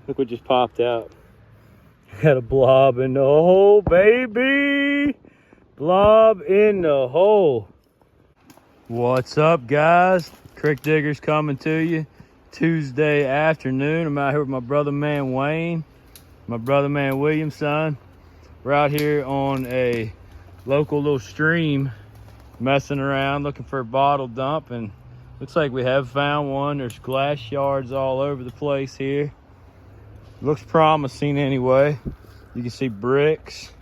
Look what just popped out. Got a blob in the hole, baby. Blob in the hole. What's up, guys? Creek Diggers coming to you Tuesday afternoon. I'm out here with my brother man Wayne, my brother man William's son. We're out here on a local little stream, messing around, looking for a bottle dump, and looks like we have found one. There's glass shards all over the place here. Looks promising anyway. You can see bricks,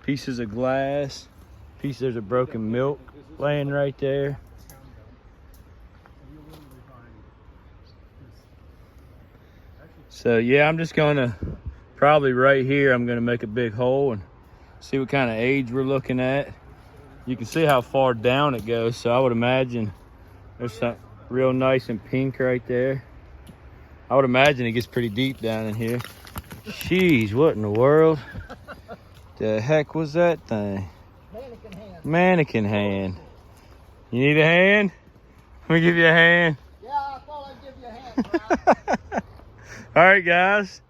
pieces of glass, there's a broken milk laying right there. So yeah, I'm just gonna probably right here, I'm gonna make a big hole and see what kind of age we're looking at. You can see how far down it goes, so I would imagine there's some real nice and pink right there. I would imagine it gets pretty deep down in here. Jeez, what in the world? The heck was that thing? Mannequin hand. Mannequin hand. You need a hand? Let me give you a hand. Yeah, I thought I'd give you a hand, Brian. All right, guys.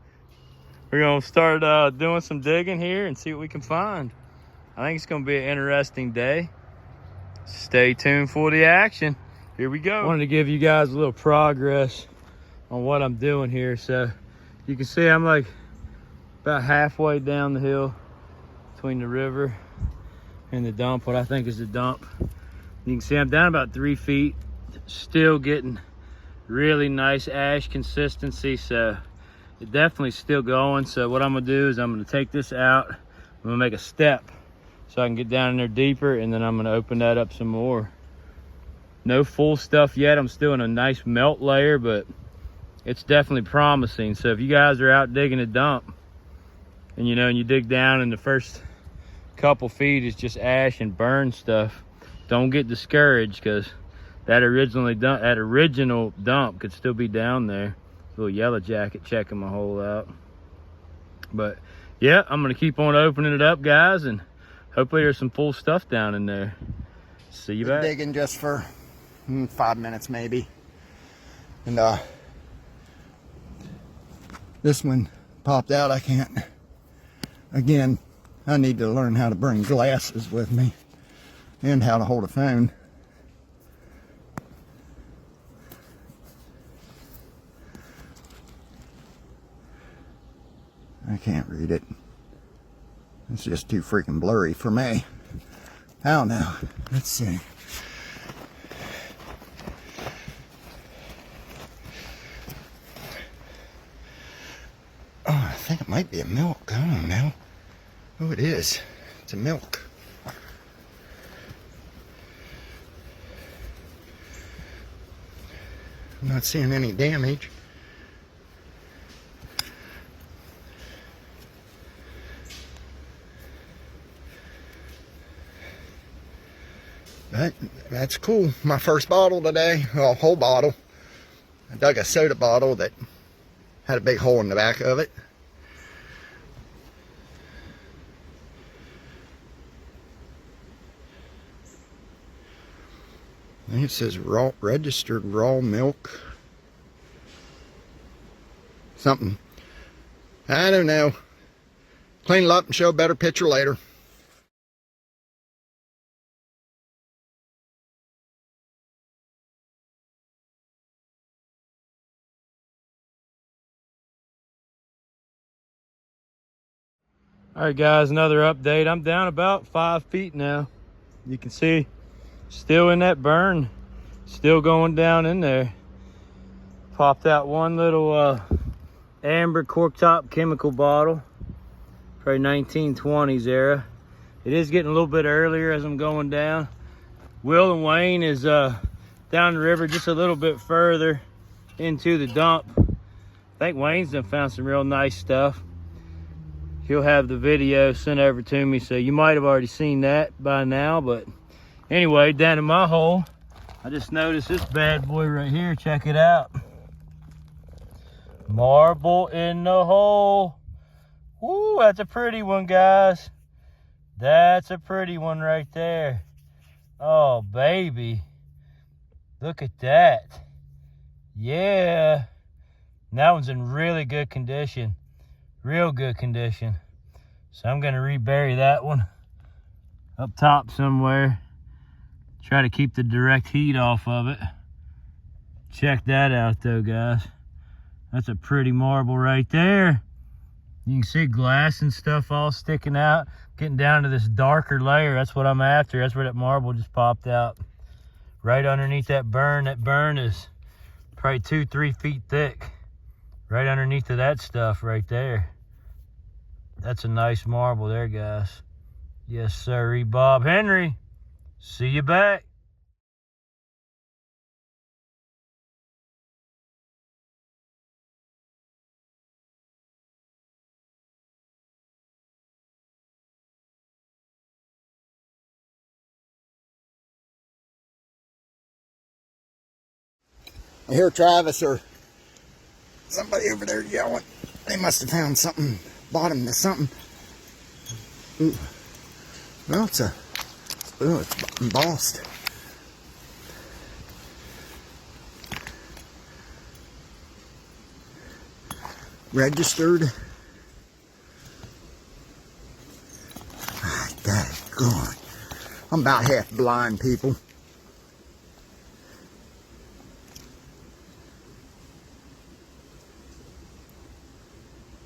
We're gonna start doing some digging here and see what we can find. I think it's gonna be an interesting day. Stay tuned for the action. Here we go. I wanted to give you guys a little progress on what I'm doing here. So you can see I'm like about halfway down the hill between the river and the dump, what I think is the dump. You can see I'm down about 3 feet, still getting really nice ash consistency, so it's definitely still going. So what I'm gonna do is I'm gonna take this out, I'm gonna make a step so I can get down in there deeper, and then I'm gonna open that up some more. No full stuff yet, I'm still in a nice melt layer, but it's definitely promising. So if you guys are out digging a dump and you dig down and the first couple feet is just ash and burn stuff, don't get discouraged, because that original dump could still be down there. Little yellow jacket checking my hole out. But yeah, I'm gonna keep on opening it up, guys, and hopefully there's some full stuff down in there. See you back. Digging just for 5 minutes maybe. And this one popped out. I can't. Again, I need to learn how to bring glasses with me and how to hold a phone. I can't read it. It's just too freaking blurry for me. I don't know. Let's see. Oh, I think it might be a milk. I don't know. Oh, it is. It's a milk. I'm not seeing any damage. But that's cool. My first bottle today, well, whole bottle. I dug a soda bottle that had a big hole in the back of it. I think it says raw, registered raw milk. Something. I don't know. Clean it up and show a better picture later. All right, guys, another update. I'm down about 5 feet now. You can see still in that burn, still going down in there. Popped out one little amber corktop chemical bottle, probably 1920s era. It is getting a little bit earlier as I'm going down. Will and Wayne is down the river just a little bit further into the dump. I think Wayne's done found some real nice stuff. He'll have the video sent over to me, so you might have already seen that by now. But anyway, down in my hole, I just noticed this bad boy right here. Check it out. Marble in the hole. Ooh, that's a pretty one, guys. That's a pretty one right there. Oh, baby. Look at that. Yeah. And that one's in really good condition, real good condition. So I'm gonna rebury that one up top somewhere. Try to keep the direct heat off of it. Check that out though, guys. That's a pretty marble right there. You can see glass and stuff all sticking out, getting down to this darker layer. That's what I'm after. That's where that marble just popped out. Right underneath that burn. That burn is probably 2-3 feet thick. Right underneath of that stuff right there. That's a nice marble there, guys. Yes, sir. Bob Henry. See you back. I hear Travis or somebody over there yelling. They must have found something, bottom to something. Ooh. Well, it's embossed. Registered. God, I'm about half blind, people.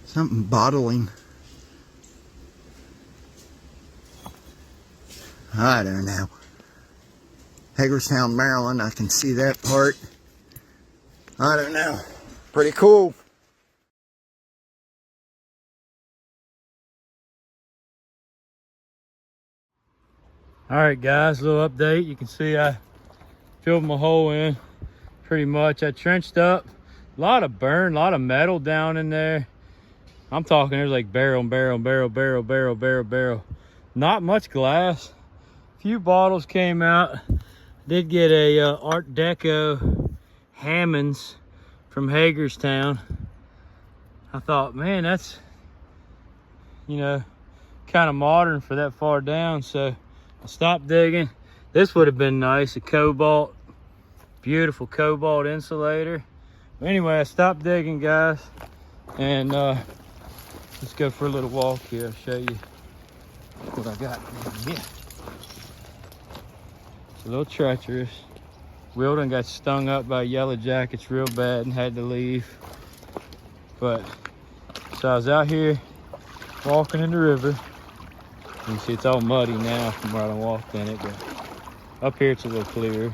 Something bottling. I don't know. Hagerstown, Maryland. I can see that part. I don't know. Pretty cool. All right, guys, a little update. You can see I filled my hole in pretty much. I trenched up. A lot of burn, a lot of metal down in there. I'm talking there's like barrel. Not much glass. A few bottles came out. Did get a Art Deco Hammonds from Hagerstown. I thought, man, that's, you know, kind of modern for that far down. So I stopped digging. This would have been nice, a cobalt, beautiful cobalt insulator. But anyway, I stopped digging, guys, and let's go for a little walk here. I'll show you what I got in here. It's a little treacherous. Wilden got stung up by yellow jackets real bad and had to leave. But so I was out here walking in the river. You can see it's all muddy now from where I walked in it, but up here it's a little clearer.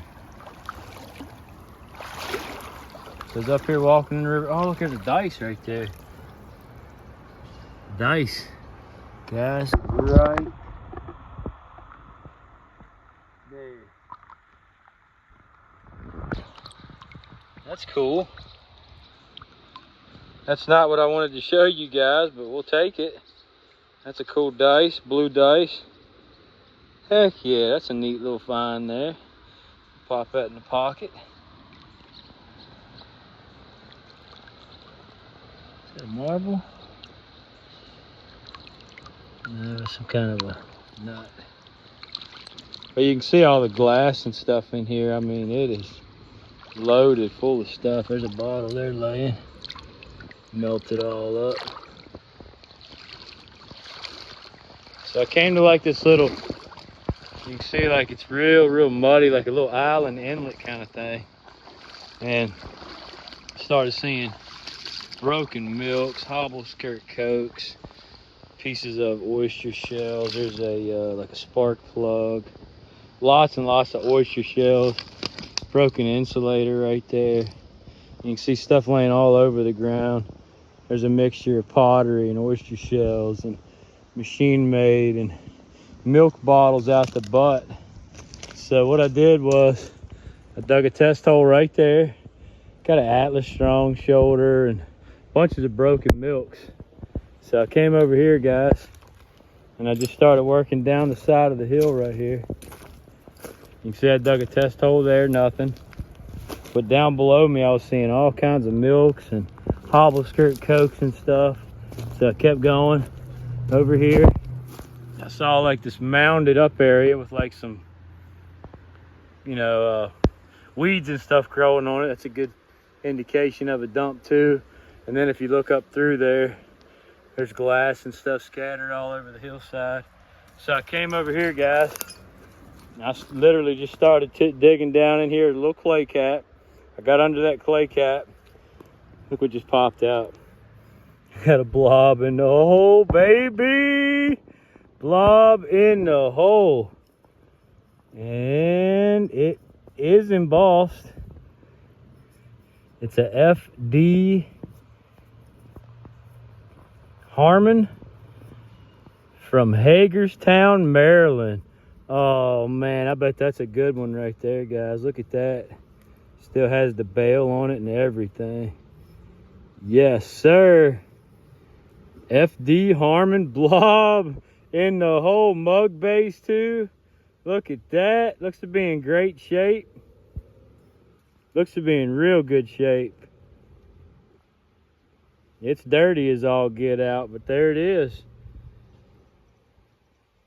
So I was up here walking in the river. Oh, look at the dice right there. Dice, guys, right there. That's cool. That's not what I wanted to show you guys, but we'll take it. That's a cool dice, blue dice. Heck yeah, that's a neat little find there. Pop that in the pocket. Is that a marble? No, some kind of a nut. But you can see all the glass and stuff in here. I mean, it is loaded full of stuff. There's a bottle there laying. Melted all up. So I came to like this little, you can see like it's real muddy, like a little island inlet kind of thing. And started seeing broken milks, hobble skirt cokes, pieces of oyster shells. There's a like a spark plug. Lots and lots of oyster shells. Broken insulator right there. You can see stuff laying all over the ground. There's a mixture of pottery and oyster shells and machine made and milk bottles out the butt. So what I did was I dug a test hole right there. Got an Atlas Strong shoulder and bunches of broken milks. So I came over here, guys, and I just started working down the side of the hill right here. You can see I dug a test hole there, nothing. But down below me, I was seeing all kinds of milks and hobble skirt cokes and stuff. So I kept going over here. I saw like this mounded up area with like some, you know, weeds and stuff growing on it. That's a good indication of a dump too. And then if you look up through there, there's glass and stuff scattered all over the hillside. So I came over here, guys. I literally just started digging down in here, a little clay cap. I got under that clay cap. Look what just popped out. Got a blob in the hole, baby. Blob in the hole. And it is embossed. It's a FD Harmon from Hagerstown, Maryland. Oh man, I bet that's a good one right there, guys. Look at that. Still has the bail on it and everything. Yes, sir. FD Harmon blob in the whole mug base too. Look at that. Looks to be in great shape. Looks to be in real good shape. It's dirty as all get out, but there it is.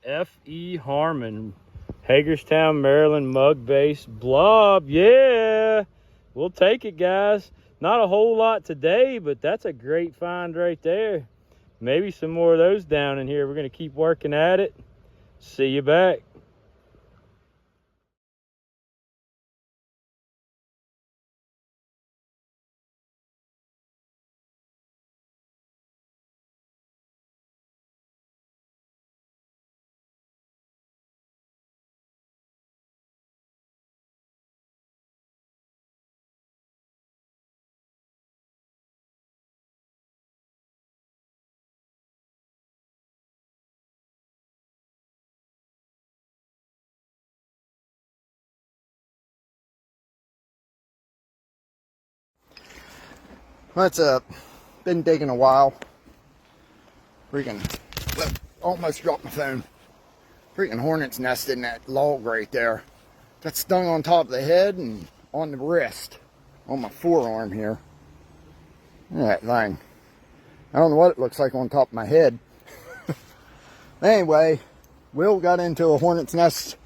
F.E. Harmon, Hagerstown, Maryland, mug base blob. Yeah, we'll take it, guys. Not a whole lot today, but that's a great find right there. Maybe some more of those down in here. We're going to keep working at it. See you back. What's up? Been digging a while. Freaking, almost dropped my phone. Freaking hornet's nest in that log right there. Got stung on top of the head and on the wrist, on my forearm here. Look at that thing. I don't know what it looks like on top of my head. Anyway, Will got into a hornet's nest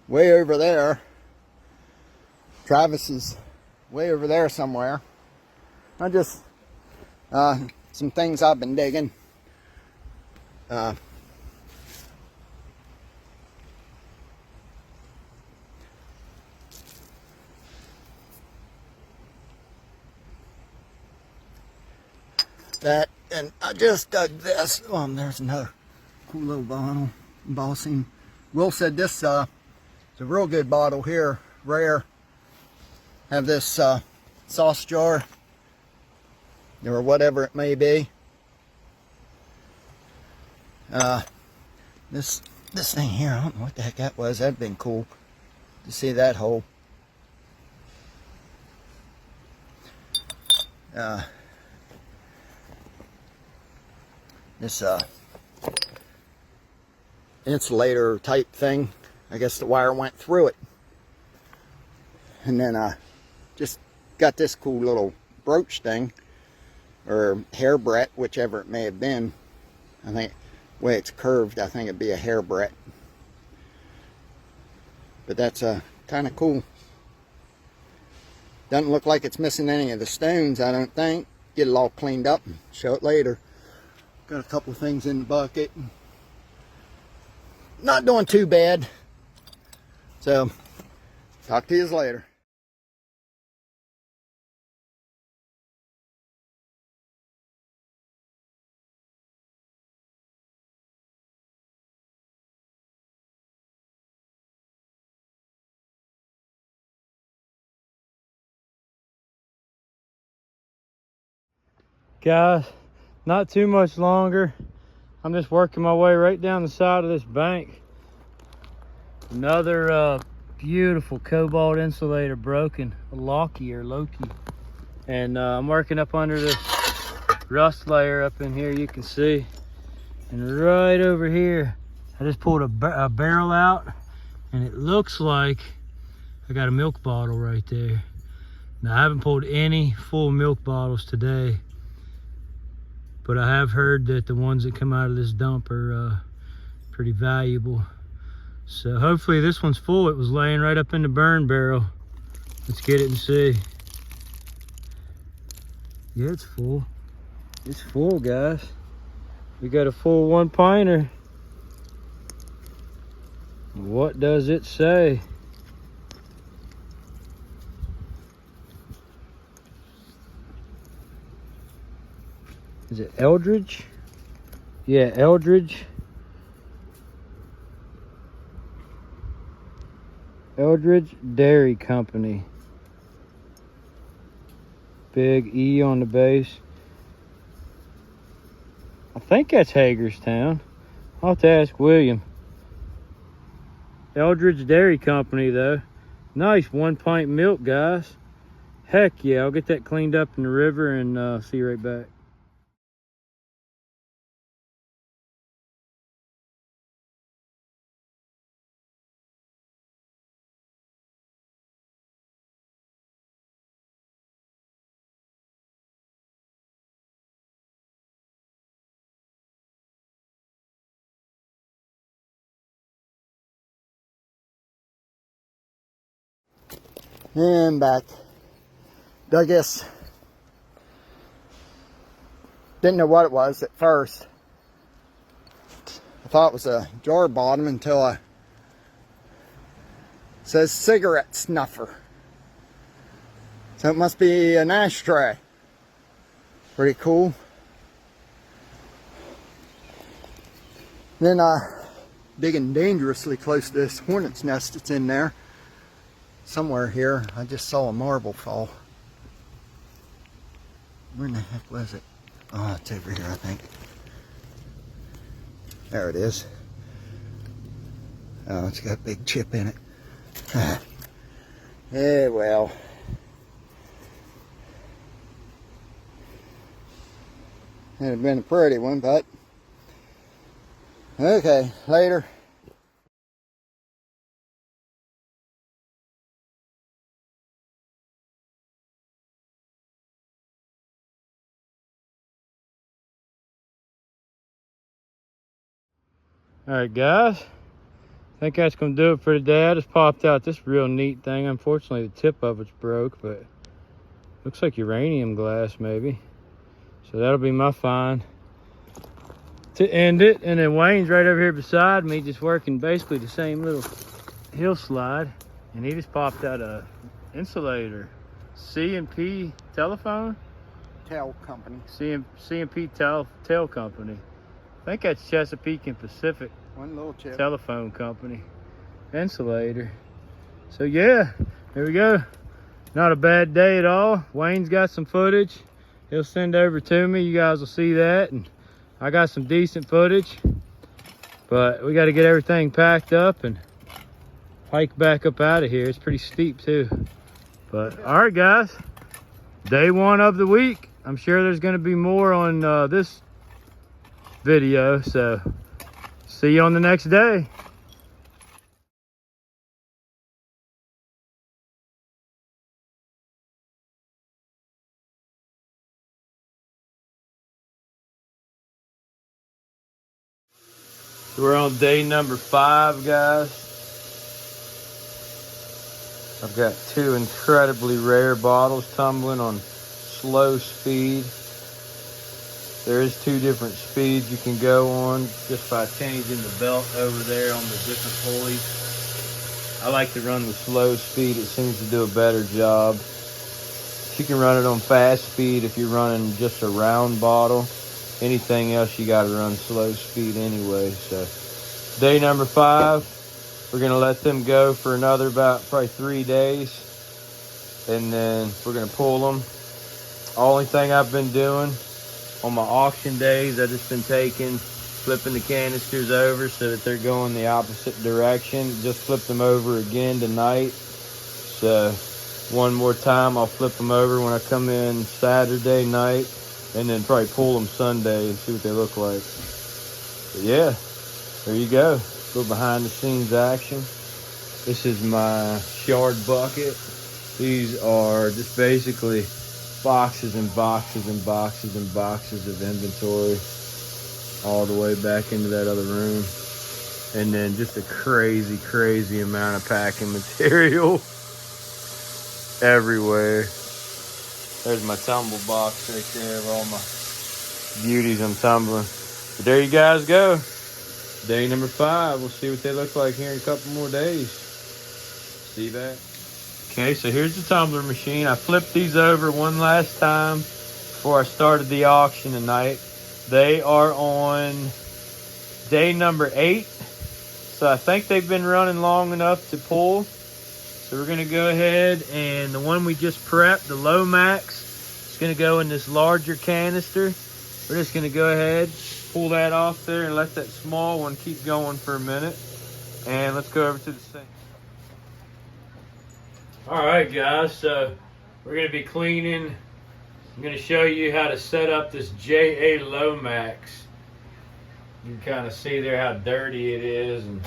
way over there. Travis is way over there somewhere. I just, some things I've been digging. That, and I just dug this. There's another cool little bottle, embossing. Will said this is a real good bottle here, rare. Have this sauce jar, or whatever it may be. This thing here, I don't know what the heck that was. That'd been cool to see that hole. This insulator type thing. I guess the wire went through it. And then just got this cool little brooch thing, or hairbret, whichever it may have been. I think the way it's curved, I think it'd be a hairbret. But that's kind of cool. Doesn't look like it's missing any of the stones, I don't think. Get it all cleaned up and show it later. Got a couple of things in the bucket. Not doing too bad. So, talk to you later. Guys, not too much longer. I'm just working my way right down the side of this bank. Another beautiful cobalt insulator broken, a Loki or Loki. And I'm working up under this rust layer up in here, you can see. And right over here, I just pulled a barrel out, and it looks like I got a milk bottle right there. Now, I haven't pulled any full milk bottles today, but I have heard that the ones that come out of this dump are pretty valuable. So hopefully this one's full. It was laying right up in the burn barrel. Let's get it and see. Yeah, it's full. It's full, guys. We got a full 1 pinter. What does it say? Is it Eldridge? Yeah, Eldridge. Eldridge Dairy Company. Big E on the base. I think that's Hagerstown. I'll have to ask William. Eldridge Dairy Company, though. Nice 1 pint milk, guys. Heck yeah, I'll get that cleaned up in the river and see you right back. And back. I guess didn't know what it was at first. I thought it was a jar bottom until it says cigarette snuffer. So it must be an ashtray. Pretty cool. Then digging dangerously close to this hornet's nest that's in there. Somewhere here, I just saw a marble fall. Where in the heck was it? Oh, it's over here, I think. There it is. Oh, it's got a big chip in it. Yeah, well. It'd have been a pretty one, but okay, later. All right, guys. I think that's gonna do it for today. I just popped out this real neat thing. Unfortunately, the tip of it's broke, but looks like uranium glass maybe. So that'll be my find to end it. And then Wayne's right over here beside me, just working basically the same little hill slide. And he just popped out a insulator. C&P telephone? Tail company. C&P tail company. I think that's Chesapeake and Pacific. One little chip. Telephone company. Insulator. So yeah, there we go. Not a bad day at all. Wayne's got some footage he'll send over to me. You guys will see that. And I got some decent footage. But we got to get everything packed up and hike back up out of here. It's pretty steep too. But all right, guys. Day 1 of the week. I'm sure there's going to be more on this video, so see you on the next day. So we're on day number 5, guys. I've got 2 incredibly rare bottles tumbling on slow speed. There is 2 different speeds you can go on just by changing the belt over there on the different pulleys. I like to run the slow speed. It seems to do a better job. You can run it on fast speed if you're running just a round bottle. Anything else, you got to run slow speed anyway. So day number 5, we're going to let them go for another about probably 3 days. And then we're going to pull them. Only thing I've been doing on my auction days, I've just been flipping the canisters over so that they're going the opposite direction. Just flipped them over again tonight. So one more time, I'll flip them over when I come in Saturday night, and then probably pull them Sunday and see what they look like. But yeah, there you go. A little behind the scenes action. This is my shard bucket. These are just basically boxes and boxes and boxes and boxes of inventory all the way back into that other room. And then just a crazy amount of packing material everywhere. There's my tumble box right there of all my beauties I'm tumbling. But there you guys go. Day number 5. We'll see what they look like here in a couple more days. See that? Okay, so here's the tumbler machine. I flipped these over one last time before I started the auction tonight. They are on day number 8. So I think they've been running long enough to pull. So we're gonna go ahead, and the one we just prepped, the low max, is gonna go in this larger canister. We're just gonna go ahead, pull that off there and let that small one keep going for a minute. And let's go over to the sink. All right, guys, so we're gonna be cleaning. I'm gonna show you how to set up this JA Low Max. You can kind of see there how dirty it is and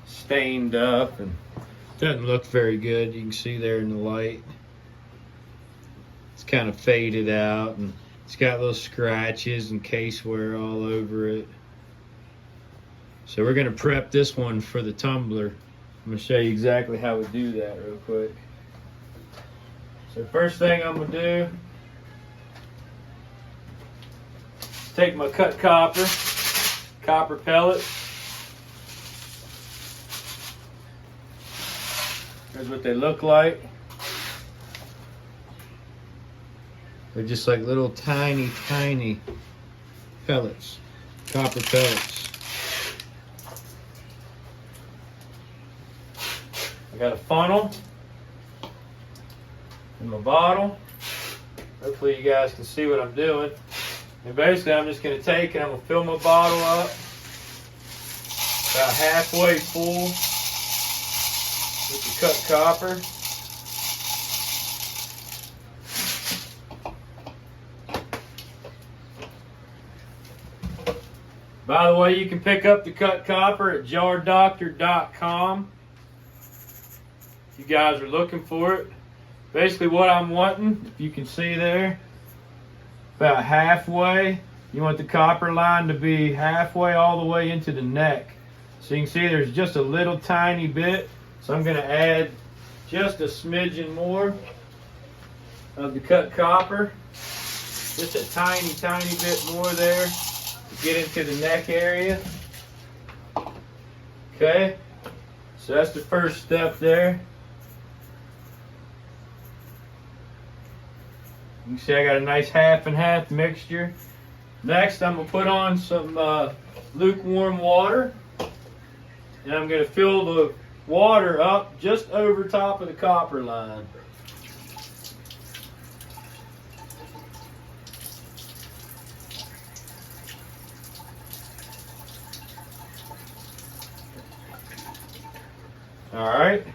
stained up, and doesn't look very good. You can see there in the light. It's kind of faded out, and it's got little scratches and case wear all over it. So we're gonna prep this one for the tumbler. I'm gonna show you exactly how we do that real quick. So first thing I'm gonna do is take my cut copper pellet. Here's what they look like. They're just like little tiny pellets, copper pellets. I got a funnel in my bottle. Hopefully you guys can see what I'm doing. And basically I'm just gonna take and I'm gonna fill my bottle up about halfway full with the cut copper. By the way, you can pick up the cut copper at jardoctor.com if you guys are looking for it. Basically what I'm wanting, if you can see there, about halfway, you want the copper line to be halfway all the way into the neck. So you can see there's just a little tiny bit. So I'm gonna add just a smidgen more of the cut copper. Just a tiny bit more there to get into the neck area. Okay, so that's the first step there. You can see I got a nice half and half mixture. Next, I'm gonna put on some lukewarm water, and I'm gonna fill the water up just over top of the copper line. All right,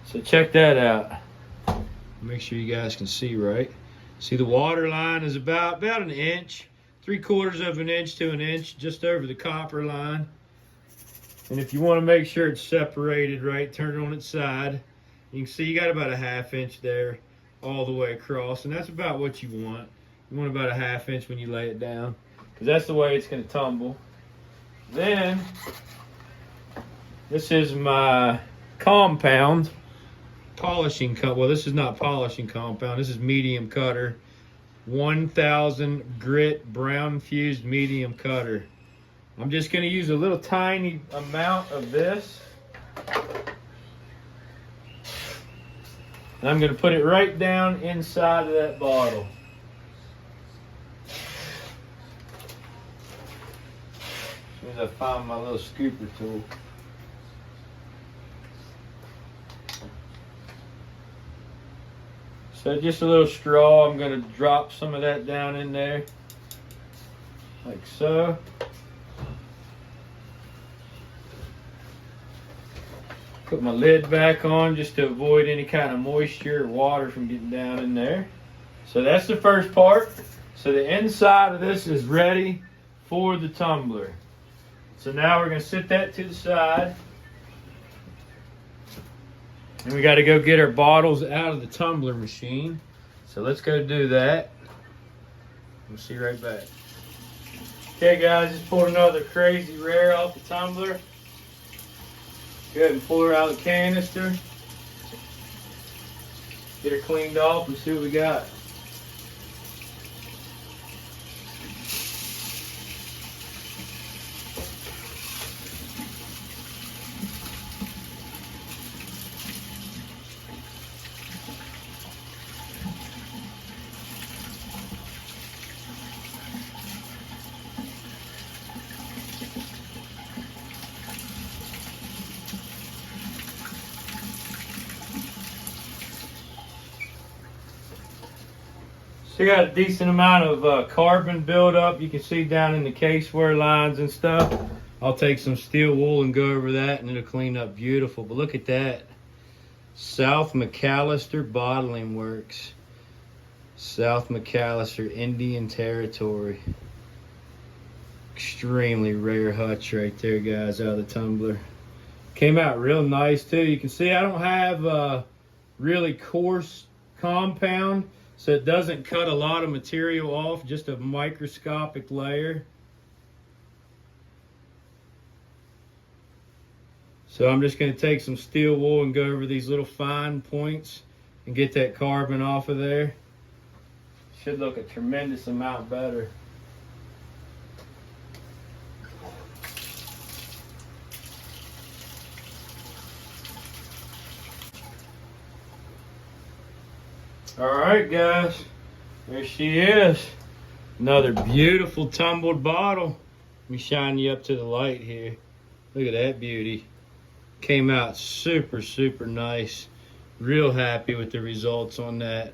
so check that out. Make sure you guys can see right. See, the water line is about an inch, 3/4 of an inch to an inch, just over the copper line. And if you want to make sure it's separated right, turn it on its side. You can see you got about a ½ inch there all the way across, and that's about what you want. You want about a ½ inch when you lay it down, because that's the way it's going to tumble. Then, this is my compound. Polishing well, this is not polishing compound, this is medium cutter, 1000 grit brown fused medium cutter. I'm just going to use a little tiny amount of this, and I'm going to put it right down inside of that bottle. As soon as I find my little scooper tool. So just a little straw, I'm going to drop some of that down in there, like so. Put my lid back on just to avoid any kind of moisture or water from getting down in there. So that's the first part. So the inside of this is ready for the tumbler. So now we're going to set that to the side. And we got to go get our bottles out of the tumbler machine. So let's go do that. We'll see you right back. Okay guys, just pulled another crazy rare off the tumbler. Go ahead and pull her out of the canister. Get her cleaned off and see what we got. So you got a decent amount of carbon buildup. You can see down in the case wear lines and stuff. I'll take some steel wool and go over that and it'll clean up beautiful. But look at that. South McAllister Bottling Works. South McAllister, Indian Territory. Extremely rare hutch right there, guys, out of the tumbler. Came out real nice too. You can see I don't have really coarse compound, so it doesn't cut a lot of material off, just a microscopic layer. So I'm just going to take some steel wool and go over these little fine points and get that carbon off of there. Should look a tremendous amount better. All right, guys, there she is. Another beautiful tumbled bottle. Let me shine you up to the light here. Look at that beauty. Came out super, super nice. Real happy with the results on that.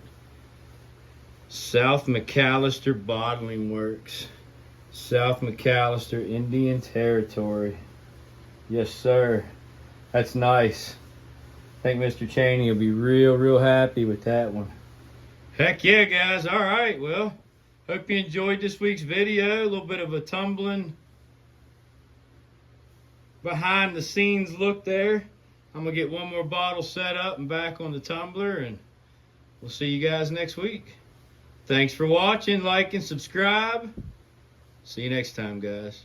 South McAllister Bottling Works. South McAllister, Indian Territory. Yes, sir. That's nice. I think Mr. Cheney will be real, real happy with that one. Heck yeah, guys. All right, well, hope you enjoyed this week's video. A little bit of a tumbling behind the scenes look there. I'm gonna get one more bottle set up and back on the tumbler, and we'll see you guys next week. Thanks for watching. Like and subscribe. See you next time, guys.